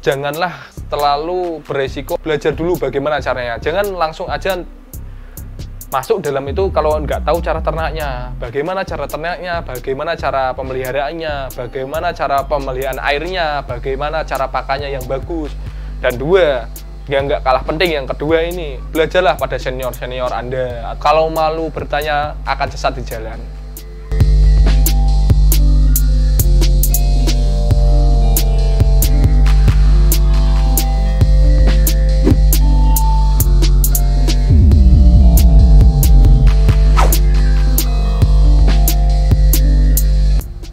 janganlah terlalu beresiko, belajar dulu bagaimana caranya. Jangan langsung aja masuk dalam itu kalau nggak tahu cara ternaknya, bagaimana cara ternaknya, bagaimana cara pemeliharaannya, bagaimana cara pemeliharaan airnya, bagaimana cara pakannya yang bagus. Dan dua, yang nggak kalah penting, yang kedua ini, belajarlah pada senior-senior Anda. Kalau malu bertanya akan sesat di jalan.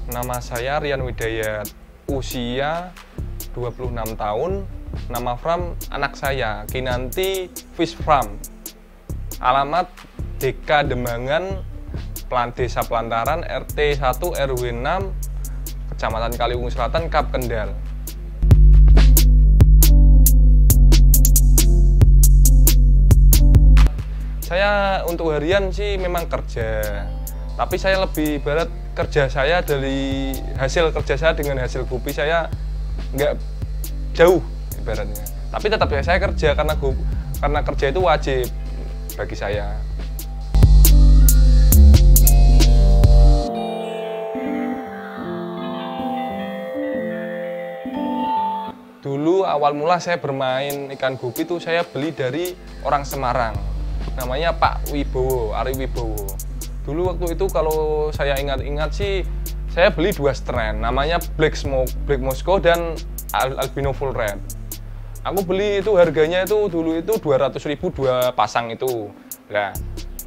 Nama saya Rian Widayat, usia 26 tahun, nama farm anak saya, Kinanti Fish Farm. Alamat Deka Demangan, Desa Pelantaran, RT 1 RW 6, Kecamatan Kaliwungu Selatan, Kap Kendal. Saya untuk harian sih memang kerja, tapi saya lebih ibarat kerja saya dari hasil kerja saya dengan hasil kopi saya nggak jauh ibaratnya. Tapi tetap ya saya kerja karena kerja itu wajib bagi saya. Dulu awal mula saya bermain ikan gupi itu saya beli dari orang Semarang. Namanya Pak Wibowo, Ari Wibowo. Dulu waktu itu kalau saya ingat-ingat sih, saya beli 2 strain, namanya Black Moscow dan Albino Full Red. Aku beli itu harganya itu dulu itu 200.000 2 pasang itu. Nah,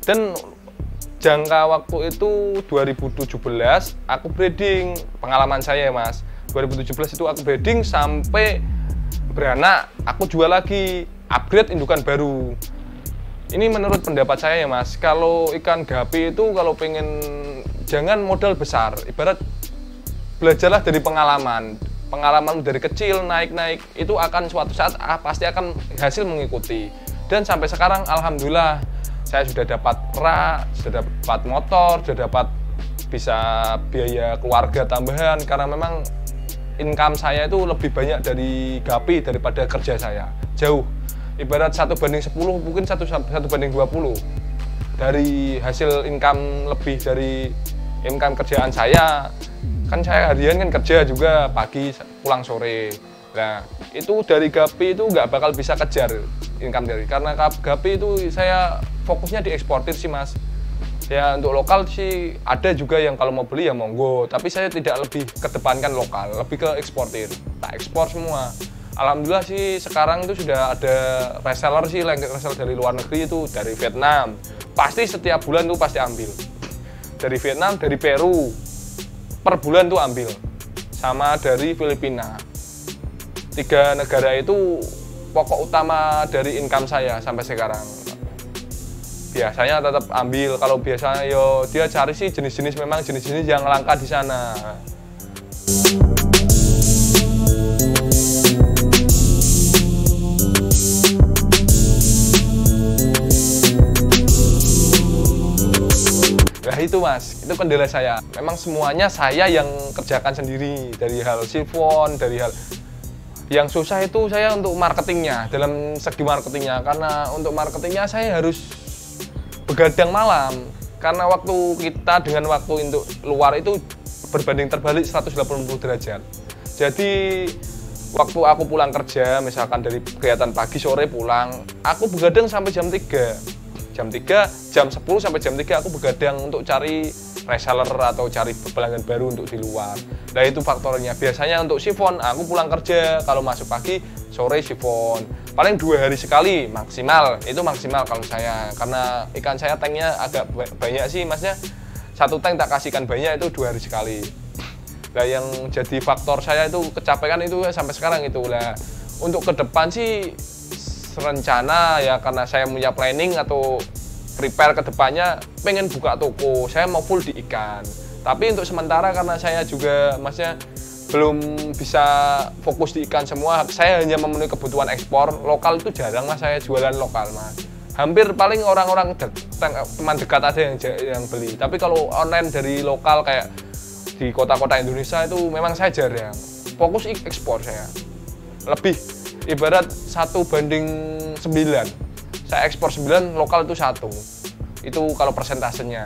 dan jangka waktu itu 2017 aku breeding, pengalaman saya ya Mas. 2017 itu aku breeding sampai beranak, aku jual lagi, upgrade indukan baru. Ini menurut pendapat saya ya Mas, kalau ikan gapi itu kalau pengen jangan modal besar, ibarat belajarlah dari pengalaman dari kecil naik-naik itu akan suatu saat pasti akan hasil mengikuti. Dan sampai sekarang alhamdulillah saya sudah dapat rak, sudah dapat motor, sudah dapat bisa biaya keluarga tambahan karena memang income saya itu lebih banyak dari gapi daripada kerja saya, jauh. Ibarat 1/10, mungkin 1/20 dari hasil income lebih dari income kerjaan saya. Kan saya harian kan kerja juga pagi pulang sore. Nah itu dari gapi itu nggak bakal bisa kejar income dari, karena gapi itu saya fokusnya di eksportir sih Mas. Ya untuk lokal sih ada juga yang kalau mau beli ya monggo, tapi saya tidak lebih kedepankan lokal, lebih ke eksportir, tak ekspor semua. Alhamdulillah sih sekarang itu sudah ada reseller sih, reseller dari luar negeri itu dari Vietnam. Pasti setiap bulan tuh pasti ambil. Dari Vietnam, dari Peru, per bulan tuh ambil. Sama dari Filipina. 3 negara itu pokok utama dari income saya sampai sekarang. Biasanya tetap ambil, kalau biasanya yo dia cari sih jenis-jenis memang jenis-jenis yang langka di sana. Nah itu Mas, itu kendala saya. Memang semuanya saya yang kerjakan sendiri, dari hal sifon, dari hal yang susah itu saya untuk marketingnya, dalam segi marketingnya. Karena untuk marketingnya saya harus begadang malam, karena waktu kita dengan waktu untuk luar itu berbanding terbalik 180 derajat. Jadi waktu aku pulang kerja, misalkan dari kegiatan pagi sore pulang, aku begadang sampai jam 3. Jam 10 sampai jam 3 aku begadang untuk cari reseller atau cari pelanggan baru untuk di luar. Nah itu faktornya. Biasanya untuk sifon aku pulang kerja, kalau masuk pagi sore sifon. Paling 2 hari sekali maksimal, itu maksimal kalau saya. Karena ikan saya tanknya agak banyak sih Masnya. 1 tank tak kasihkan banyak itu 2 hari sekali. Nah yang jadi faktor saya itu kecapean itu sampai sekarang itu lah. Untuk ke depan sih rencana ya, karena saya punya planning atau prepare ke depannya pengen buka toko, saya mau full di ikan. Tapi untuk sementara karena saya juga Masnya belum bisa fokus di ikan semua, saya hanya memenuhi kebutuhan ekspor. Lokal itu jarang Mas saya jualan lokal Mas. Hampir paling orang-orang teman dekat aja yang beli. Tapi kalau online dari lokal kayak di kota-kota Indonesia itu memang saya jarang. Fokus ekspor saya. lebih, ibarat 1:9. Saya ekspor 9, lokal itu 1. Itu kalau persentasenya.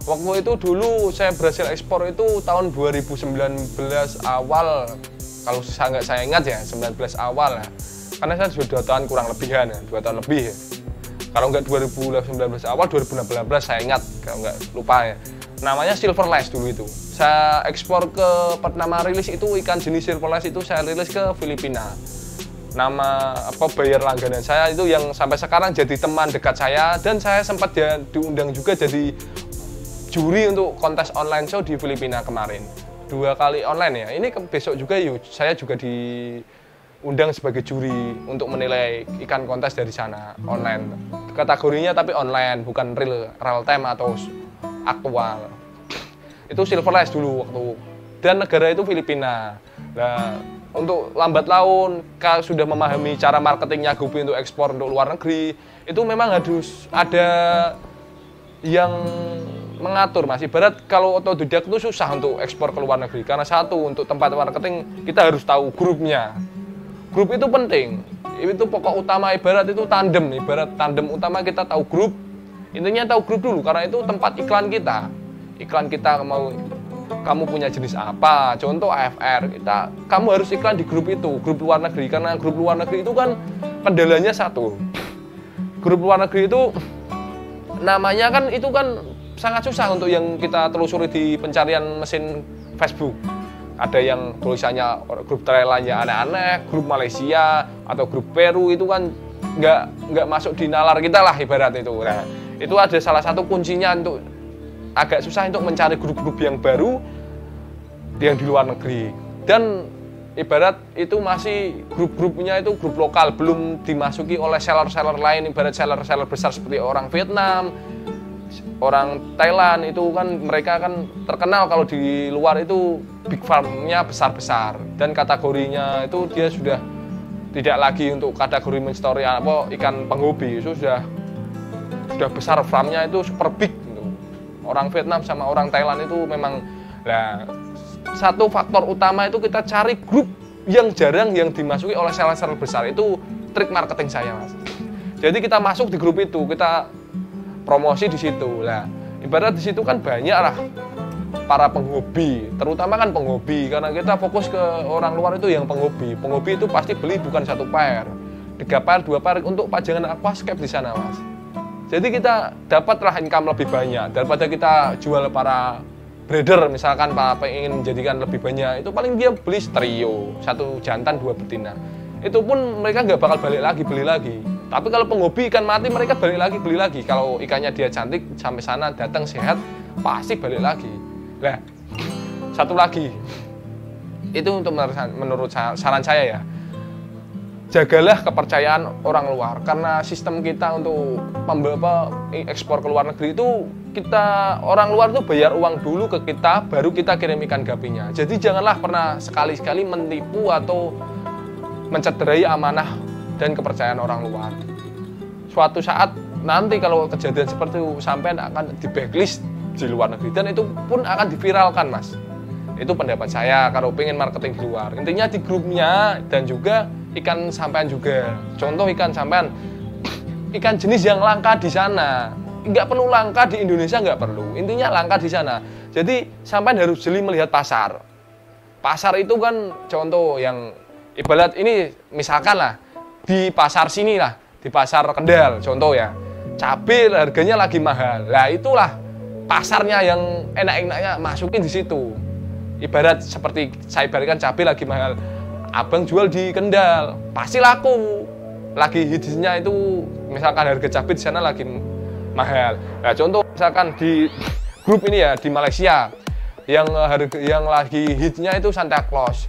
Waktu itu dulu saya berhasil ekspor itu tahun 2019 awal, kalau saya ingat ya, 19 awal ya. Karena saya sudah 2 tahun kurang lebihan ya, 2 tahun lebih ya. Kalau nggak 2019 awal, 2018 saya ingat, kalau nggak lupa ya. Namanya Silverlace dulu itu. Saya ekspor ke pertama rilis itu ikan jenis Silverlace itu saya rilis ke Filipina. Nama buyer langganan saya itu yang sampai sekarang jadi teman dekat saya, dan saya sempat diundang juga jadi juri untuk kontes online show di Filipina kemarin. 2 kali online ya. Ini besok juga saya juga diundang sebagai juri untuk menilai ikan kontes dari sana online. Kategorinya tapi online, bukan real time atau aktual. Itu Silverlace dulu waktu. Dan negara itu Filipina. Nah, untuk lambat laun sudah memahami cara marketingnya Gupi untuk ekspor untuk luar negeri, itu memang harus ada yang mengatur, Mas. Ibarat kalau otodidak itu susah untuk ekspor ke luar negeri, karena satu, untuk tempat marketing kita harus tahu grupnya. Grup itu penting, itu pokok utama, ibarat itu tandem, ibarat tandem utama kita tahu grup. Intinya tahu grup dulu, karena itu tempat iklan kita. Iklan kita mau, kamu punya jenis apa, contoh AFR, kamu harus iklan di grup itu, grup luar negeri, karena grup luar negeri itu kan kendalanya satu. Grup luar negeri itu namanya kan itu kan sangat susah untuk yang kita telusuri di pencarian mesin Facebook. Ada yang tulisannya grup Thailandnya aneh-aneh, grup Malaysia atau grup Peru, itu kan nggak masuk di nalar kita lah ibarat itu. Nah, itu ada salah satu kuncinya untuk agak susah untuk mencari grup-grup yang baru yang di luar negeri. Dan ibarat itu masih grup-grupnya itu grup lokal, belum dimasuki oleh seller-seller lain, ibarat seller-seller besar seperti orang Vietnam, orang Thailand. Itu kan mereka kan terkenal kalau di luar itu big farm-nya besar-besar, dan kategorinya itu dia sudah tidak lagi untuk kategori menstory ikan penghobi, itu sudah besar, farm-nya itu super big gitu. Orang Vietnam sama orang Thailand itu memang, nah, satu faktor utama itu kita cari grup yang jarang yang dimasuki oleh seller-seller besar. Itu trik marketing saya, Mas. Jadi kita masuk di grup itu, kita promosi di situ. Lah, ibarat di situ kan banyak lah para penghobi, terutama kan penghobi, karena kita fokus ke orang luar itu yang penghobi. Penghobi itu pasti beli bukan 1 pair, 3 pair, 2 pair untuk pajangan aquascape di sana, Mas. Jadi kita dapatlah income lebih banyak daripada kita jual para breeder, misalkan Pak ingin menjadikan lebih banyak, itu paling dia beli stereo, 1 jantan 2 betina. Itu pun mereka nggak bakal balik lagi, beli lagi. Tapi kalau penghobi ikan mati, mereka balik lagi, beli lagi. Kalau ikannya dia cantik, sampai sana datang sehat, pasti balik lagi. Nah, satu lagi, itu untuk menurut saran saya ya, jagalah kepercayaan orang luar, karena sistem kita untuk ekspor ke luar negeri itu, kita orang luar itu bayar uang dulu ke kita, baru kita kirim ikan gapinya. Jadi janganlah pernah sekali-sekali menipu atau mencederai amanah dan kepercayaan orang luar. Suatu saat nanti kalau kejadian seperti itu, sampean akan di backlist di luar negeri, dan itu pun akan diviralkan, Mas. Itu pendapat saya kalau pengen marketing di luar. Intinya di grupnya, dan juga ikan sampean juga. Contoh ikan sampean, ikan jenis yang langka di sana. Nggak perlu langka di Indonesia, nggak perlu. Intinya langka di sana. Jadi sampean harus jeli melihat pasar. Pasar itu kan contoh yang ibarat ini, misalkan lah di pasar sini lah, di pasar Kendal contoh ya, cabai harganya lagi mahal. Lah itulah pasarnya yang enak-enaknya masukin di situ. Ibarat seperti saya ibaratkan cabai lagi mahal, abang jual di Kendal pasti laku. Lagi hitsnya itu misalkan harga cabai di sana lagi mahal. Nah, contoh misalkan di grup ini ya, di Malaysia yang lagi hitsnya itu Santa Claus.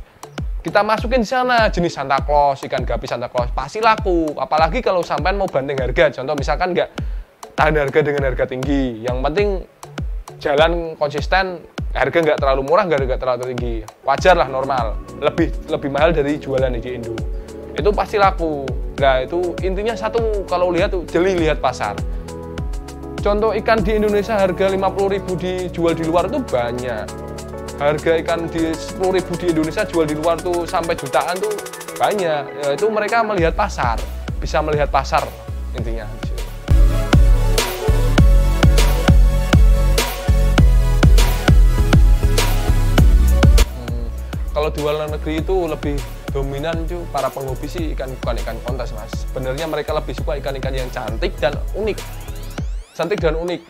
Kita masukin di sana jenis Santa Claus, ikan gapi Santa Claus, pasti laku. Apalagi kalau sampean mau banting harga, contoh misalkan nggak tahan harga dengan harga tinggi, yang penting jalan konsisten, harga nggak terlalu murah, nggak terlalu tinggi, wajar lah, normal, lebih mahal dari jualan di Indo, itu pasti laku. Nah itu intinya satu, kalau lihat tuh jeli lihat pasar. Contoh ikan di Indonesia harga 50.000 dijual di luar tuh banyak. Harga ikan di 10.000 di Indonesia jual di luar tuh sampai jutaan tuh banyak. Ya, itu mereka melihat pasar, bisa melihat pasar intinya. Kalau di luar negeri itu lebih dominan itu para penghobi sih bukan ikan kontes mas. Sebenarnya mereka lebih suka ikan-ikan yang cantik dan unik. Cantik dan unik.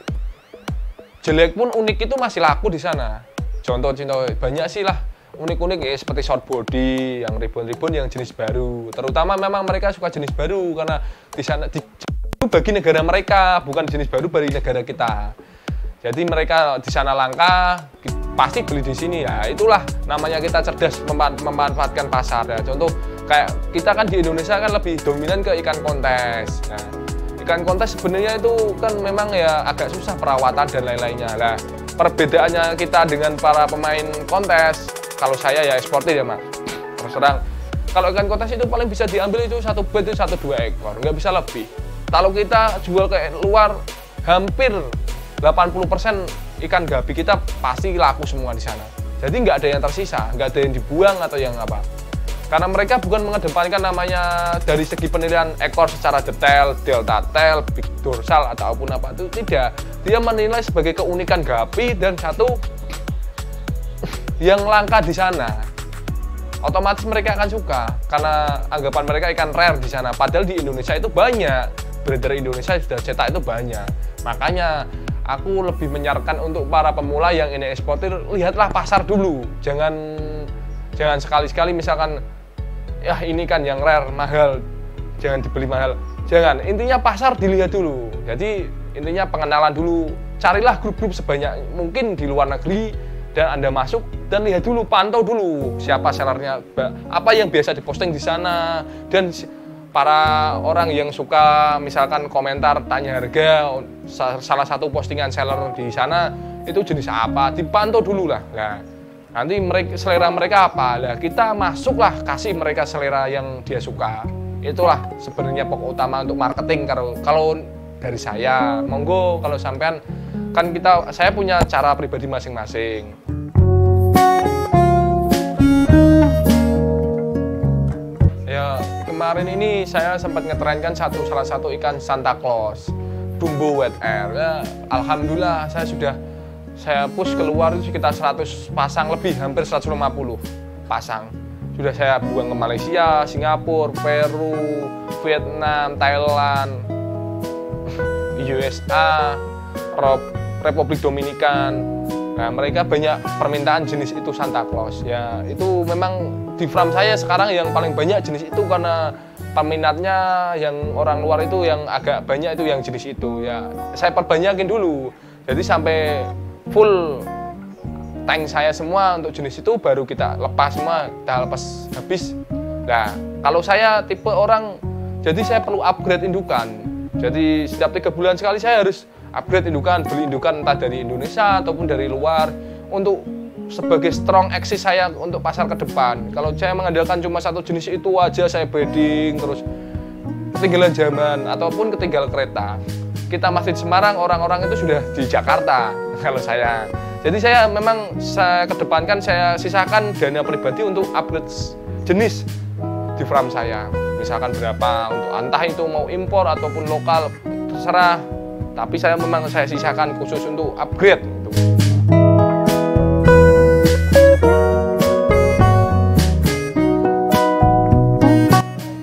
Jelek pun unik itu masih laku di sana. Contoh banyak sih lah unik-unik ya, seperti short body yang ribbon yang jenis baru. Terutama memang mereka suka jenis baru karena di sana itu bagi negara mereka, bukan jenis baru bagi negara kita. Jadi mereka di sana langka, pasti beli di sini ya. Itulah namanya kita cerdas memanfaatkan pasar ya. Contoh kayak kita kan di Indonesia kan lebih dominan ke ikan kontes. Nah, ikan kontes sebenarnya itu kan memang ya agak susah perawatan dan lain-lainnya. Nah, perbedaannya kita dengan para pemain kontes, kalau saya ya eksportir ya mas. Terus terang, kalau ikan kontes itu paling bisa diambil itu satu bed itu 1-2 ekor, nggak bisa lebih. Kalau kita jual ke luar, hampir 80% ikan gabi kita pasti laku semua di sana. Jadi nggak ada yang tersisa, nggak ada yang dibuang atau yang apa. Karena mereka bukan mengedepankan namanya dari segi penilaian ekor secara detail, delta tail, big dorsal ataupun apa itu tidak. Dia menilai sebagai keunikan gapi dan satu yang langka di sana. Otomatis mereka akan suka karena anggapan mereka ikan rare di sana. Padahal di Indonesia itu banyak, breeder Indonesia sudah cetak itu banyak. Makanya aku lebih menyarankan untuk para pemula yang ini eksportir, lihatlah pasar dulu. Jangan sekali-sekali misalkan ya ini kan yang rare mahal, jangan dibeli mahal. Jangan, intinya pasar dilihat dulu. Jadi intinya pengenalan dulu. Carilah grup-grup sebanyak mungkin di luar negeri dan Anda masuk dan lihat dulu, pantau dulu siapa sellernya, apa yang biasa diposting di sana, dan para orang yang suka misalkan komentar tanya harga salah satu postingan seller di sana itu jenis apa, dipantau dulu lah. Nah, nanti selera mereka apa, nah kita masuklah kasih mereka selera yang dia suka. Itulah sebenarnya pokok utama untuk marketing. Kalau dari saya, monggo kalau sampean kan saya punya cara pribadi masing-masing. Ya kemarin ini saya sempat ngetrenkan salah satu ikan Santa Claus, Dumbo White Air. Ya, alhamdulillah saya push keluar itu sekitar 100 pasang lebih, hampir 150 pasang. Sudah saya buang ke Malaysia, Singapura, Peru, Vietnam, Thailand, USA, Republik Dominikan. Nah, mereka banyak permintaan jenis itu Santa Claus. Ya, itu memang di farm saya sekarang yang paling banyak jenis itu karena peminatnya yang orang luar itu yang agak banyak itu yang jenis itu. Ya, saya perbanyakin dulu. Jadi sampai full tank saya semua untuk jenis itu, baru kita lepas semua, kita lepas habis. Nah, kalau saya tipe orang, jadi saya perlu upgrade indukan. Jadi setiap 3 bulan sekali saya harus upgrade indukan, beli indukan entah dari Indonesia ataupun dari luar untuk sebagai strong eksis saya untuk pasar ke depan. Kalau saya mengandalkan cuma satu jenis itu aja, saya breeding terus ketinggalan zaman ataupun ketinggalan kereta. Kita masih di Semarang, orang-orang itu sudah di Jakarta kalau saya. Jadi saya memang kedepankan, saya sisakan dana pribadi untuk upgrade jenis di farm saya. Misalkan berapa untuk entah itu mau impor ataupun lokal, terserah. Tapi saya sisakan khusus untuk upgrade.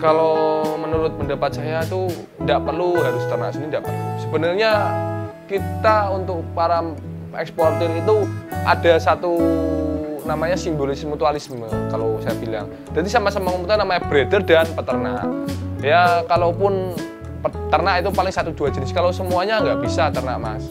Kalau menurut pendapat saya tuh tidak perlu harus ternak sini, tidak perlu. Sebenarnya kita untuk para eksportir itu ada satu namanya simbolis mutualisme kalau saya bilang. Jadi sama-sama mempunyai namanya breeder dan peternak. Ya kalaupun peternak itu paling 1-2 jenis, kalau semuanya nggak bisa ternak mas.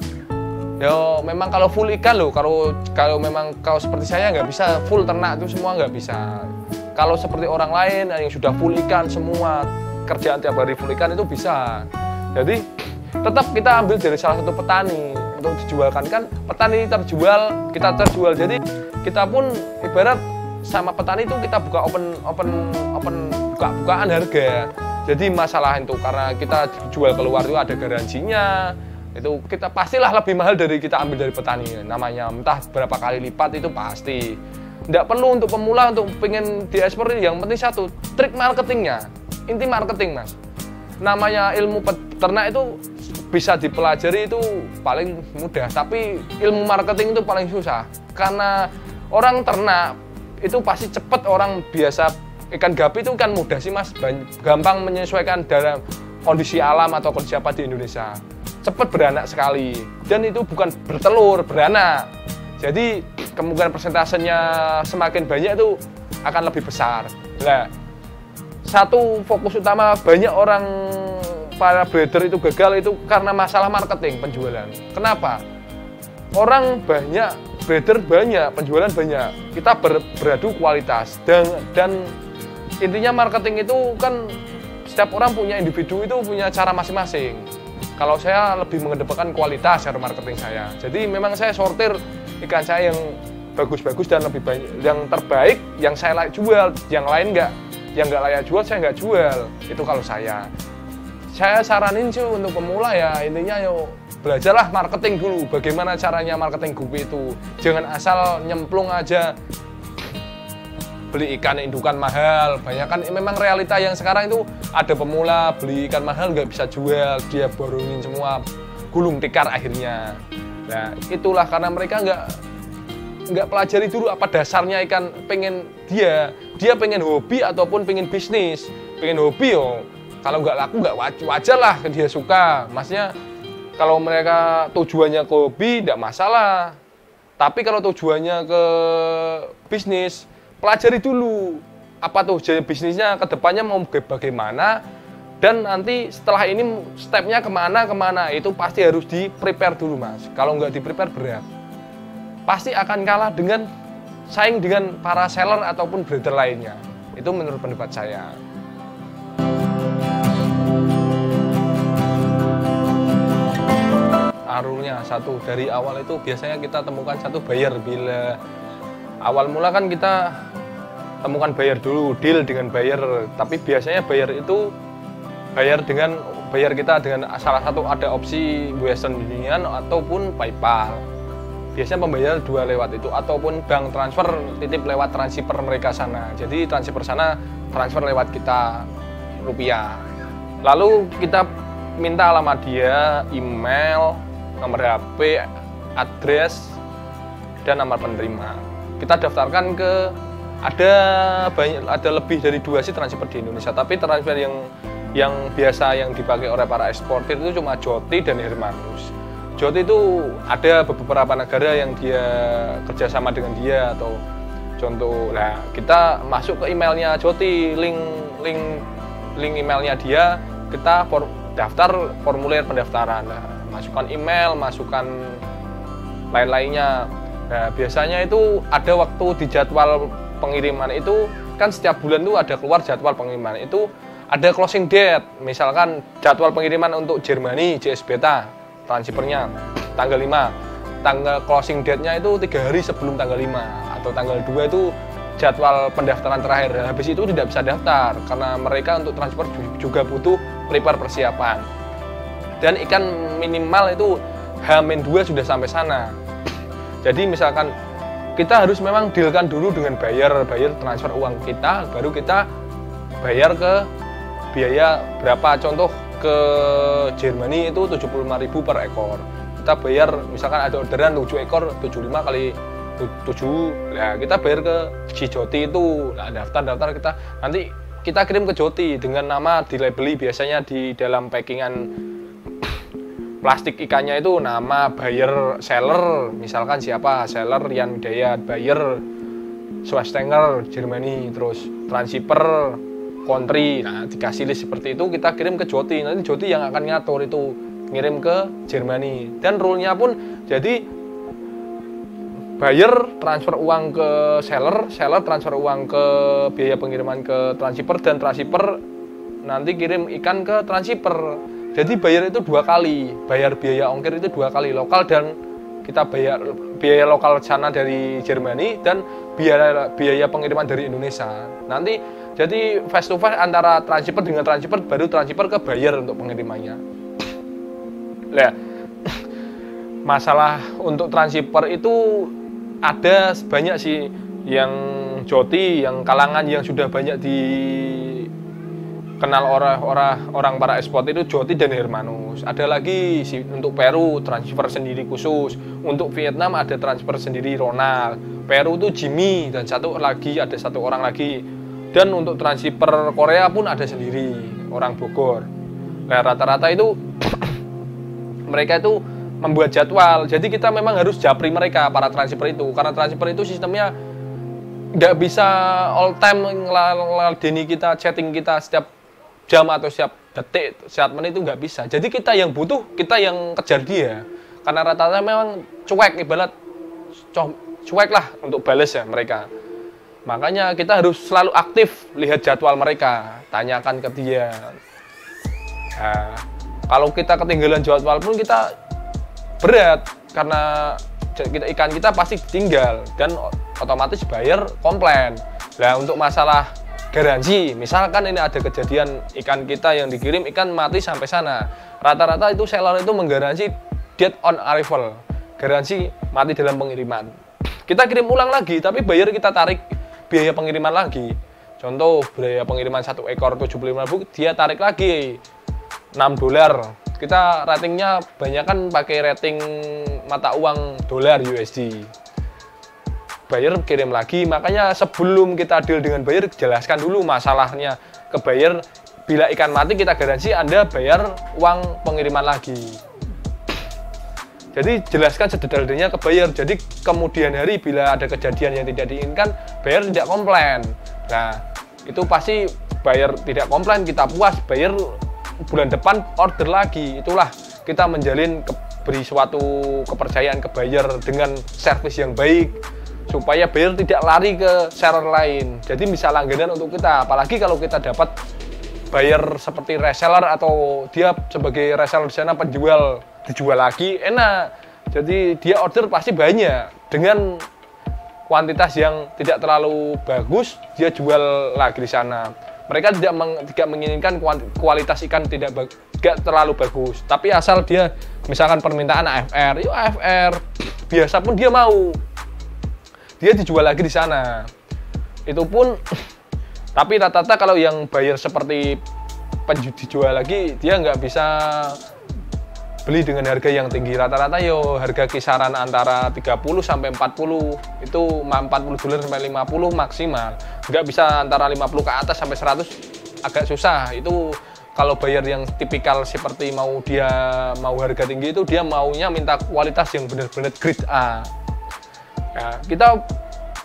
Ya memang kalau full ikan loh, kalau memang seperti saya nggak bisa full ternak itu semua nggak bisa. Kalau seperti orang lain yang sudah full ikan semua, kerjaan tiap hari full ikan itu bisa. Jadi tetap kita ambil dari salah satu petani untuk dijualkan, kan petani terjual, kita terjual. Jadi kita pun ibarat sama petani itu kita buka bukaan harga. Jadi masalah itu karena kita jual keluar itu ada garansinya, itu kita pastilah lebih mahal dari kita ambil dari petani. Namanya entah berapa kali lipat itu pasti. Tidak perlu untuk pemula untuk pengen diekspor, yang penting satu, trik marketingnya, inti marketing mas. Namanya ilmu peternak itu bisa dipelajari itu paling mudah, tapi ilmu marketing itu paling susah. Karena orang ternak itu pasti cepat, orang biasa ikan gapi itu kan mudah sih mas, gampang menyesuaikan dalam kondisi alam atau kondisi apa di Indonesia. Cepat beranak sekali, dan itu bukan bertelur, beranak. Jadi kemungkinan persentasenya semakin banyak itu akan lebih besar. Nah, satu fokus utama banyak orang para breeder itu gagal itu karena masalah marketing penjualan. Kenapa? Orang banyak, breeder banyak, penjualan banyak. Kita beradu kualitas dan intinya marketing itu kan setiap orang punya individu itu punya cara masing-masing. Kalau saya lebih mengedepankan kualitas cara marketing saya. Jadi memang saya sortir ikan saya yang bagus-bagus dan lebih banyak, yang terbaik yang saya layak jual, yang lain nggak, yang nggak layak jual saya nggak jual. Itu kalau saya saranin sih untuk pemula ya intinya yo belajarlah marketing dulu. Bagaimana caranya marketing gupi itu. Jangan asal nyemplung aja beli ikan indukan mahal. Banyak kan memang realita yang sekarang itu ada pemula beli ikan mahal nggak bisa jual, dia borongin semua, gulung tikar akhirnya. Nah itulah karena mereka nggak pelajari dulu apa dasarnya ikan. Pengen dia pengen hobi ataupun pengen bisnis. Pengen hobi yo, kalau nggak laku nggak wajar lah dia suka. Maksudnya kalau mereka tujuannya ke hobi nggak masalah, tapi kalau tujuannya ke bisnis, pelajari dulu apa tuh jadi bisnisnya ke depannya mau bagaimana, dan nanti setelah ini stepnya kemana itu pasti harus di prepare dulu mas. Kalau nggak di prepare berat, pasti akan kalah dengan saing dengan para seller ataupun breeder lainnya. Itu menurut pendapat saya. Alurnya satu, dari awal itu biasanya kita temukan satu buyer. Bila awal mula kan kita temukan buyer dulu, deal dengan buyer. Tapi biasanya buyer itu bayar kita dengan salah satu ada opsi Western Union ataupun PayPal. Biasanya pembayar dua lewat itu, ataupun bank transfer titip lewat transfer mereka sana. Jadi transfer sana transfer lewat kita rupiah. Lalu kita minta alamat dia, email, nomor HP, address, dan nama penerima. Kita daftarkan ke ada lebih dari 2 sih transfer di Indonesia, tapi transfer yang biasa yang dipakai oleh para eksportir itu cuma Joti dan Hermanus. Joti itu ada beberapa negara yang dia kerjasama dengan dia, atau contoh, nah kita masuk ke emailnya Joti, link emailnya dia, kita daftar formulir pendaftaran. Nah, masukkan email, masukkan lain-lainnya. Nah, biasanya itu ada waktu di jadwal pengiriman itu kan setiap bulan tuh ada keluar jadwal pengiriman itu ada closing date. Misalkan jadwal pengiriman untuk Jermani JS Beta transfernya tanggal 5, tanggal closing date-nya itu 3 hari sebelum tanggal 5 atau tanggal 2 itu jadwal pendaftaran terakhir. Habis itu tidak bisa daftar karena mereka untuk transfer juga butuh prepare persiapan. Dan ikan minimal itu H-2 sudah sampai sana. Jadi misalkan kita harus memang dealkan dulu dengan buyer transfer uang kita, baru kita bayar ke biaya berapa. Contoh ke Jermani itu 75.000 per ekor. Kita bayar misalkan ada orderan 7 ekor, 75 kali 7, nah kita bayar ke Joti itu. Nah, daftar kita nanti kita kirim ke Joti dengan nama dilabeli, biasanya di dalam packingan plastik ikannya itu nama buyer, seller, misalkan siapa, seller Rian Hidayat, buyer Schwarzenegger Jermani, terus transshipper country. Nah, dikasih list seperti itu, kita kirim ke Joti. Nanti Joti yang akan ngatur itu ngirim ke Jermani. Dan rule-nya pun jadi buyer transfer uang ke seller, seller transfer uang ke biaya pengiriman ke transshipper, dan transshipper nanti kirim ikan ke transshipper. Jadi bayar itu 2 kali, bayar biaya ongkir itu 2 kali, lokal dan kita bayar biaya lokal sana dari Jermani dan biaya pengiriman dari Indonesia. Nanti Jadi face to face antara transhipper dengan transhipper, baru transhipper ke buyer untuk pengirimannya. Nah, masalah untuk transhipper itu ada banyak sih, yang joti, yang kalangan yang sudah banyak dikenal orang para ekspor itu Joti dan Hermanus. Ada lagi sih untuk Peru transfer sendiri khusus, untuk Vietnam ada transfer sendiri Ronald, Peru itu Jimmy, dan ada satu orang lagi. Dan untuk transshipper Korea pun ada sendiri, orang Bogor. Nah, rata-rata itu mereka itu membuat jadwal. Jadi kita memang harus japri mereka, para transshipper itu. Karena transshipper itu sistemnya nggak bisa all time ngeladeni kita, chatting kita setiap jam atau setiap detik, setiap menit, itu nggak bisa. Jadi kita yang butuh, kita yang kejar dia. Karena rata-rata memang cuek, ibarat cuek lah untuk balas ya mereka. Makanya kita harus selalu aktif lihat jadwal mereka, tanyakan ke dia. Nah, kalau kita ketinggalan jadwal pun kita berat, karena ikan kita pasti tinggal dan otomatis buyer komplain. Nah, untuk masalah garansi, misalkan ini ada kejadian ikan kita yang dikirim ikan mati sampai sana, rata-rata itu seller itu menggaransi dead on arrival, garansi mati dalam pengiriman. Kita kirim ulang lagi, tapi buyer kita tarik biaya pengiriman lagi. Contoh, biaya pengiriman 1 ekor 75.000, dia tarik lagi $6. Kita ratingnya banyak kan pakai rating mata uang dolar USD. Buyer kirim lagi, makanya sebelum kita deal dengan buyer, jelaskan dulu masalahnya ke buyer. Bila ikan mati kita garansi, Anda bayar uang pengiriman lagi. Jadi jelaskan sedetail-detailnya ke buyer. Jadi kemudian hari bila ada kejadian yang tidak diinginkan, buyer tidak komplain. Nah, itu pasti buyer tidak komplain, kita puas, buyer bulan depan order lagi. Itulah kita menjalin beri suatu kepercayaan ke buyer dengan servis yang baik, supaya buyer tidak lari ke seller lain. Jadi bisa langganan untuk kita. Apalagi kalau kita dapat buyer seperti reseller atau dia sebagai reseller di sana penjual, dijual lagi enak. Jadi dia order pasti banyak dengan kuantitas yang tidak terlalu bagus, dia jual lagi di sana. Mereka tidak menginginkan kualitas ikan tidak terlalu bagus, tapi asal dia misalkan permintaan AFR, yuk AFR biasa pun dia mau, dia dijual lagi di sana. Itu pun tapi rata-rata kalau yang buyer seperti dijual lagi, dia nggak bisa beli dengan harga yang tinggi. Rata-rata yo harga kisaran antara 30 sampai 40, itu $40 sampai 50 maksimal. Nggak bisa antara 50 ke atas sampai 100, agak susah. Itu kalau buyer yang tipikal seperti dia mau harga tinggi, itu dia maunya minta kualitas yang benar-benar grade A. Nah, kita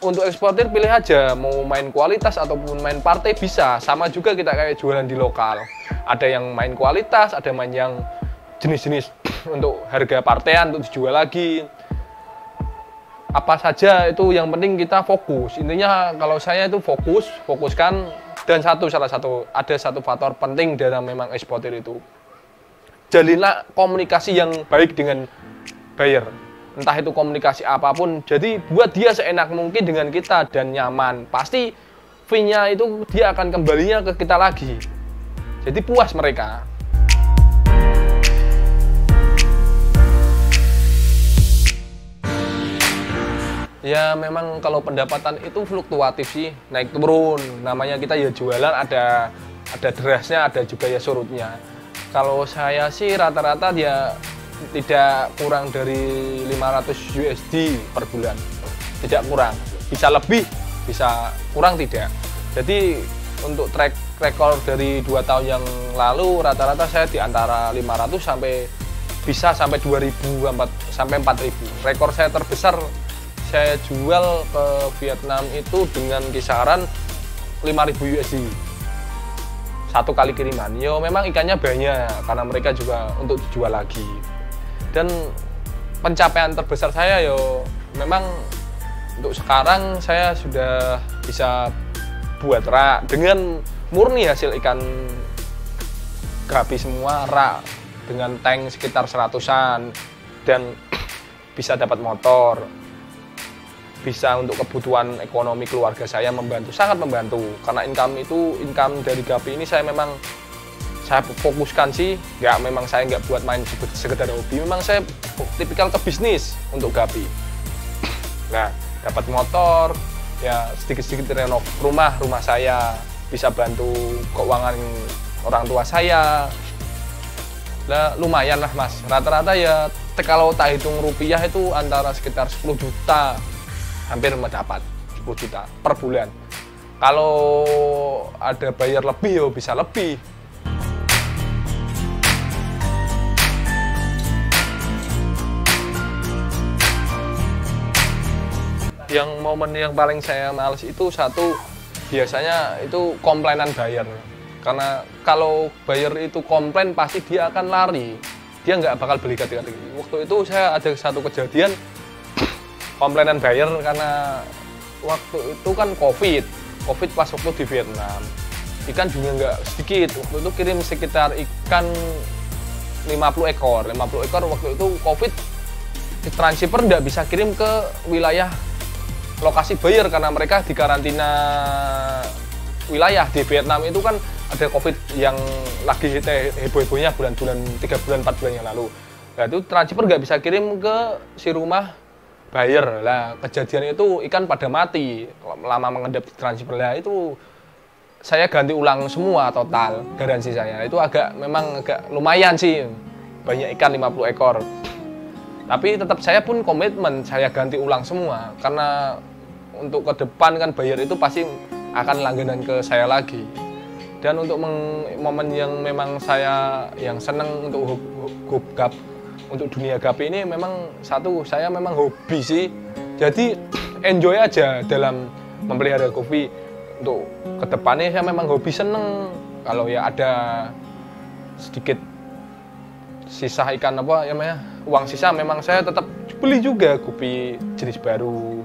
untuk eksportir pilih aja, mau main kualitas ataupun main partai bisa. Sama juga kita kayak jualan di lokal. Ada yang main kualitas, ada main yang jenis-jenis untuk harga partaian untuk dijual lagi. Apa saja itu yang penting kita fokus. Intinya kalau saya itu fokuskan. Dan salah satu faktor penting dalam memang eksportir itu, jalinlah komunikasi yang baik dengan buyer. Entah itu komunikasi apapun, jadi buat dia seenak mungkin dengan kita dan nyaman. Pasti fee-nya itu dia akan kembalinya ke kita lagi. Jadi puas mereka. Ya memang kalau pendapatan itu fluktuatif sih, naik turun. Namanya kita ya jualan, ada derasnya, ada juga ya surutnya. Kalau saya sih rata-rata dia tidak kurang dari 500 USD per bulan. Tidak kurang, bisa lebih, bisa kurang tidak. Jadi untuk track record dari 2 tahun yang lalu rata-rata saya di antara 500 sampai 2.000 sampai 4.000. Rekor saya terbesar saya jual ke Vietnam itu dengan kisaran 5.000 USD satu kali kiriman. Yo memang ikannya banyak karena mereka juga untuk dijual lagi. Dan pencapaian terbesar saya yo memang untuk sekarang saya sudah bisa buat rak dengan murni hasil ikan gapi semua, rak dengan tank sekitar 100-an dan bisa dapat motor. bisa untuk kebutuhan ekonomi keluarga saya, membantu, sangat membantu. Karena income dari Gapi ini saya fokuskan sih, memang saya nggak buat main sekedar hobi, memang saya tipikal ke bisnis untuk Gapi. Nah, dapat motor, ya sedikit-sedikit renov rumah saya, bisa bantu keuangan orang tua saya. Nah, lumayan lah Mas, rata-rata ya kalau tak hitung rupiah itu antara sekitar 10 juta, hampir mendapat 10 juta per bulan. Kalau ada bayar lebih ya bisa lebih. Yang momen yang paling saya males itu satu, biasanya itu komplainan buyer. Karena kalau buyer itu komplain pasti dia akan lari, dia nggak bakal beli ganti-ganti. Waktu itu saya ada satu kejadian komplainan buyer karena waktu itu kan COVID pas waktu di Vietnam, ikan juga nggak sedikit. Waktu itu kirim sekitar ikan 50 ekor waktu itu COVID, transshipper nggak bisa kirim ke wilayah lokasi buyer karena mereka di karantina wilayah. Di Vietnam itu kan ada COVID yang lagi heboh-hebohnya bulan-bulan 3 bulan 4 bulan yang lalu. Nah itu transshipper nggak bisa kirim ke si rumah buyer. Lah kejadian itu ikan pada mati lama mengendap di transshipper. Lah itu saya ganti ulang semua total garansi saya. Itu memang agak lumayan sih, banyak ikan 50 ekor. Tapi tetap saya pun komitmen saya ganti ulang semua karena untuk ke depan kan buyer itu pasti akan langganan ke saya lagi. Dan untuk momen yang memang saya yang seneng untuk untuk dunia Gapi ini, memang satu, saya memang hobi sih. Jadi enjoy aja dalam memelihara Gapi. Untuk kedepannya saya memang hobi, seneng. Kalau ya ada sedikit sisa ikan uang sisa, memang saya tetap beli juga Gapi jenis baru.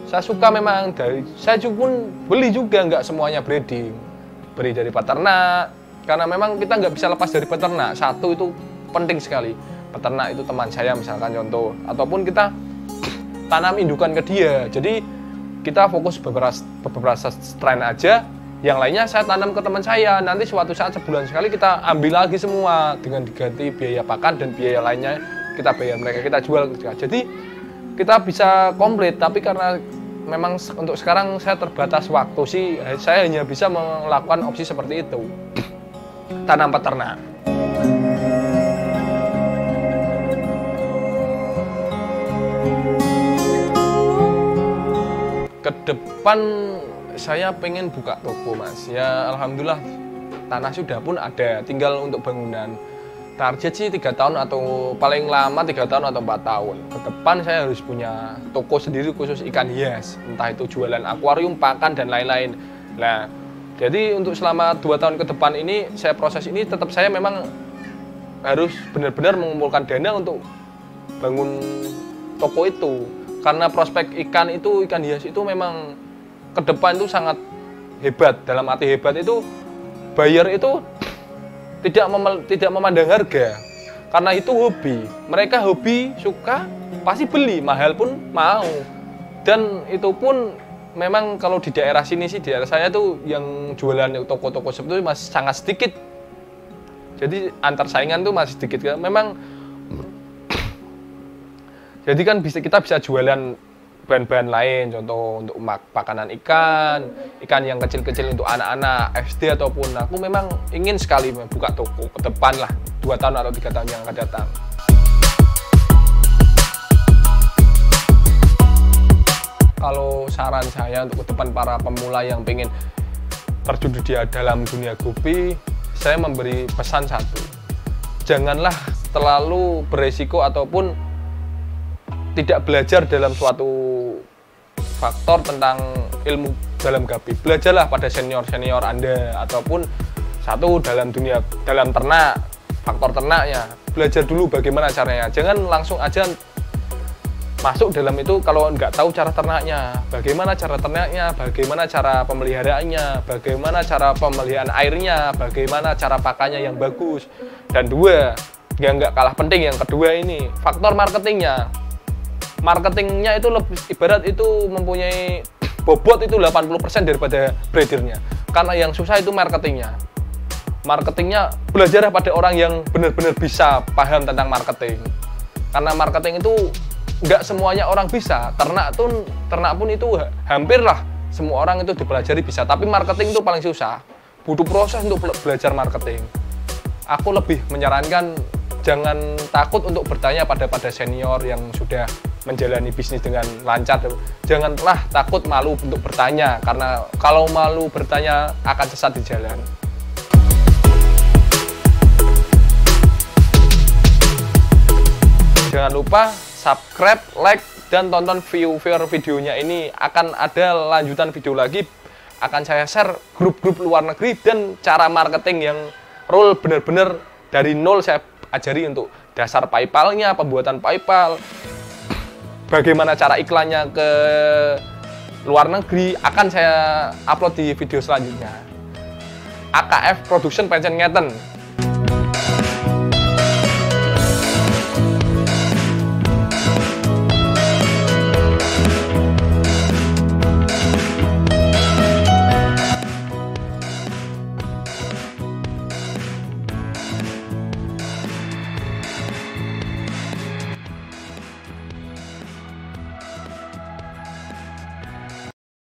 Saya suka memang, saya pun beli juga, nggak semuanya breeding. Beri dari peternak, karena memang kita nggak bisa lepas dari peternak. Satu itu penting sekali, peternak itu teman saya misalkan contoh, ataupun kita tanam indukan ke dia. Jadi kita fokus beberapa strain aja, yang lainnya saya tanam ke teman saya. Nanti suatu saat sebulan sekali kita ambil lagi semua dengan diganti biaya pakan dan biaya lainnya kita bayar mereka, kita jual. Jadi kita bisa komplit, tapi karena memang untuk sekarang saya terbatas waktu sih, saya hanya bisa melakukan opsi seperti itu, tanam peternak. Ke depan saya pengen buka toko Mas, ya alhamdulillah tanah sudah pun ada, tinggal untuk bangunan. Target sih 3 tahun atau paling lama 3 tahun atau 4 tahun. Ke depan saya harus punya toko sendiri khusus ikan hias. Entah itu jualan akuarium, pakan, dan lain-lain. Nah, jadi untuk selama 2 tahun ke depan ini, proses ini tetap saya memang harus benar-benar mengumpulkan dana untuk bangun toko itu. Karena prospek ikan hias itu memang ke depan itu sangat hebat. Dalam arti hebat itu, buyer itu tidak memandang harga, karena itu hobi. Mereka hobi, suka, pasti beli, mahal pun mau. Dan itu pun memang kalau di daerah sini sih, di daerah saya tuh yang jualan toko-toko seperti itu masih sangat sedikit. Jadi antar saingan tuh masih sedikit. Memang jadi kan kita bisa jualan bahan-bahan lain, contoh untuk makanan ikan yang kecil-kecil untuk anak-anak SD ataupun aku memang ingin sekali membuka toko ke depan lah, 2 tahun atau 3 tahun yang akan datang. Kalau saran saya untuk ke depan para pemula yang pengen terjun di dalam dunia Gapi, saya memberi pesan satu, janganlah terlalu beresiko ataupun tidak belajar dalam suatu faktor tentang ilmu dalam Gapi. Belajarlah pada senior-senior Anda, ataupun satu dalam ternak, faktor ternaknya. Belajar dulu bagaimana caranya. Jangan langsung aja masuk dalam itu kalau nggak tahu cara ternaknya. Bagaimana cara ternaknya, bagaimana cara pemeliharaannya, bagaimana cara pemeliharaan airnya, bagaimana cara pakannya yang bagus. Dan yang nggak kalah penting, yang kedua ini, faktor marketingnya. marketingnya itu lebih ibarat itu mempunyai bobot itu 80% daripada breedernya. Karena yang susah itu marketingnya. Marketingnya belajar pada orang yang benar-benar bisa paham tentang marketing. Karena marketing itu nggak semuanya orang bisa. Ternak pun itu hampir lah semua orang itu dipelajari bisa. Tapi marketing itu paling susah. Butuh proses untuk belajar marketing. Aku lebih menyarankan jangan takut untuk bertanya pada senior yang sudah menjalani bisnis dengan lancar. Janganlah takut malu untuk bertanya, karena kalau malu bertanya akan sesat di jalan. Jangan lupa subscribe, like, dan tonton videonya ini. Akan ada lanjutan video lagi, akan saya share grup-grup luar negeri dan cara marketing yang real benar-benar dari nol saya ajari untuk dasar PayPal-nya, pembuatan PayPal, bagaimana cara iklannya ke luar negeri, akan saya upload di video selanjutnya. AKF Production Pencen Ngeten.